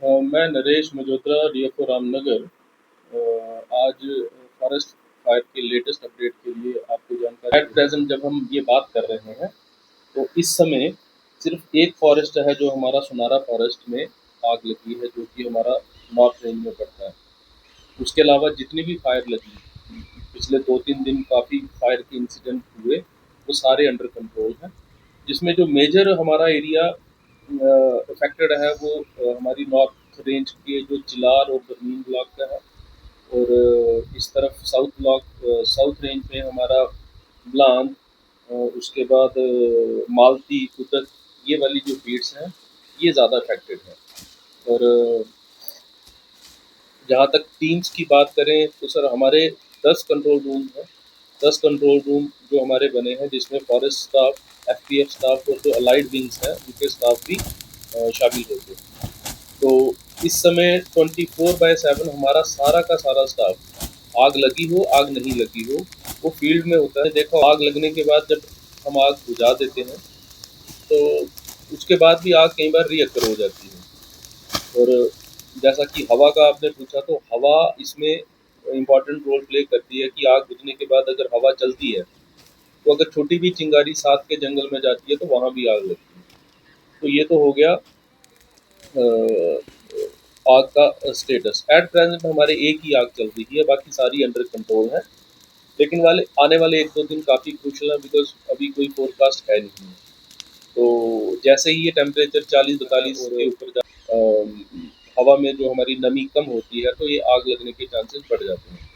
मैं नरेश मजोत्रा, डीएफओ रामनगर। आज forest fire के लेटेस्ट अपडेट के लिए आपको जानकारी एट प्रेजेंट जब हम ये बात कर रहे हैं, तो इस समय सिर्फ एक फॉरेस्ट है जो हमारा सुनारा फॉरेस्ट में आग लगी है, जो कि हमारा नॉर्थ रेंज में पड़ता है। उसके अलावा जितनी भी फायर लगी, पिछले 2-3 दिन काफ़ी फायर के इंसिडेंट हुए, वो सारे अंडर कंट्रोल हैं। जिसमें जो मेजर हमारा एरिया अफेक्टेड है वो हमारी नॉर्थ रेंज के जो चिलार और बरमीन ब्लॉक का है। और इस तरफ साउथ रेंज में हमारा ब्लान, उसके बाद मालती कुदक, ये वाली जो बीट्स हैं ये ज़्यादा अफेक्टेड है। और जहाँ तक टीम्स की बात करें तो सर हमारे 10 कंट्रोल रूम हैं। 10 कंट्रोल रूम जो हमारे बने हैं, जिसमें फॉरेस्ट स्टाफ, एफपीएफ स्टाफ और जो अलाइड विंग्स हैं उनके स्टाफ भी शामिल होते हैं। तो इस समय 24/7 हमारा सारा का सारा स्टाफ, आग लगी हो आग नहीं लगी हो, वो फील्ड में होता है। देखो, आग लगने के बाद जब हम आग बुझा देते हैं तो उसके बाद भी आग कई बार रीअकर हो जाती है। और जैसा कि हवा का आपने पूछा, तो हवा इसमें इम्पॉर्टेंट रोल प्ले करती है कि आग बुझने के बाद अगर हवा चलती है तो अगर छोटी भी चिंगारी साथ के जंगल में जाती है तो वहाँ भी आग लगती है। तो ये तो हो गया आग का स्टेटस। एट प्रेजेंट हमारे एक ही आग चल रही है, बाकी सारी अंडर कंट्रोल है। लेकिन आने वाले 1-2 दिन काफ़ी क्रूशल है, बिकॉज अभी कोई फोरकास्ट है नहीं। तो जैसे ही ये टेम्परेचर 40-42 के ऊपर हवा में जो हमारी नमी कम होती है, तो ये आग लगने के चांसेस बढ़ जाते हैं।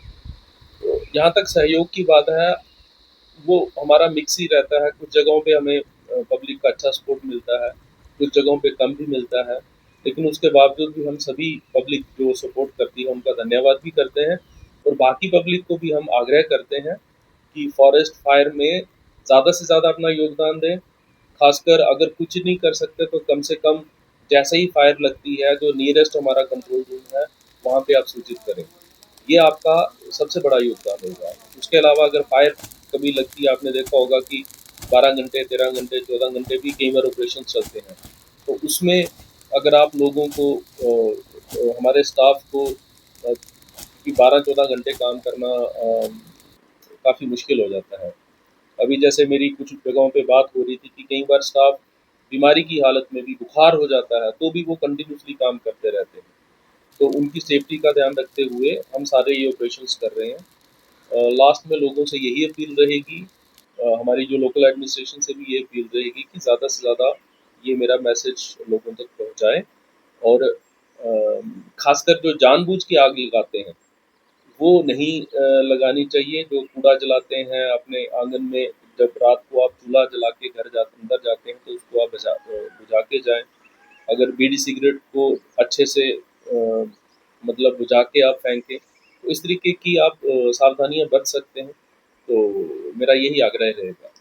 तो जहाँ तक सहयोग की बात है, वो हमारा मिक्स ही रहता है। कुछ जगहों पे हमें पब्लिक का अच्छा सपोर्ट मिलता है, कुछ जगहों पे कम भी मिलता है। लेकिन उसके बावजूद भी हम सभी पब्लिक जो सपोर्ट करती है उनका धन्यवाद भी करते हैं। और बाकी पब्लिक को भी हम आग्रह करते हैं कि फॉरेस्ट फायर में ज़्यादा से ज़्यादा अपना योगदान दें। खासकर अगर कुछ नहीं कर सकते तो कम से कम जैसे ही फायर लगती है, जो नियरेस्ट हमारा कंट्रोल रूम है, वहाँ पे आप सूचित करें। ये आपका सबसे बड़ा योगदान होगा। उसके अलावा अगर फायर कभी लगती है, आपने देखा होगा कि 12 घंटे, 13 घंटे, 14 घंटे भी कई बार ऑपरेशन चलते हैं। तो उसमें अगर आप लोगों को हमारे स्टाफ को कि 12-14 घंटे काम करना काफ़ी मुश्किल हो जाता है। अभी जैसे मेरी कुछ जगहों पे बात हो रही थी कि कई बार स्टाफ बीमारी की हालत में भी, बुखार हो जाता है तो भी वो कंटिन्यूसली काम करते रहते हैं। तो उनकी सेफ्टी का ध्यान रखते हुए हम सारे ये ऑपरेशंस कर रहे हैं। लास्ट में लोगों से यही अपील रहेगी, हमारी जो लोकल एडमिनिस्ट्रेशन से भी ये अपील रहेगी कि ज़्यादा से ज़्यादा ये मेरा मैसेज लोगों तक पहुँचाएँ। और खासकर जो जानबूझ के आग लगाते हैं वो नहीं लगानी चाहिए। जो कूड़ा जलाते हैं अपने आंगन में, जब रात को आप चूल्हा जला के अंदर जाते हैं तो उसको आप बुझा के जाएं। अगर बीड़ी सिगरेट को अच्छे से मतलब बुझा के आप फेंकें, तो इस तरीके की आप सावधानियां बरत सकते हैं। तो मेरा यही आग्रह रहेगा।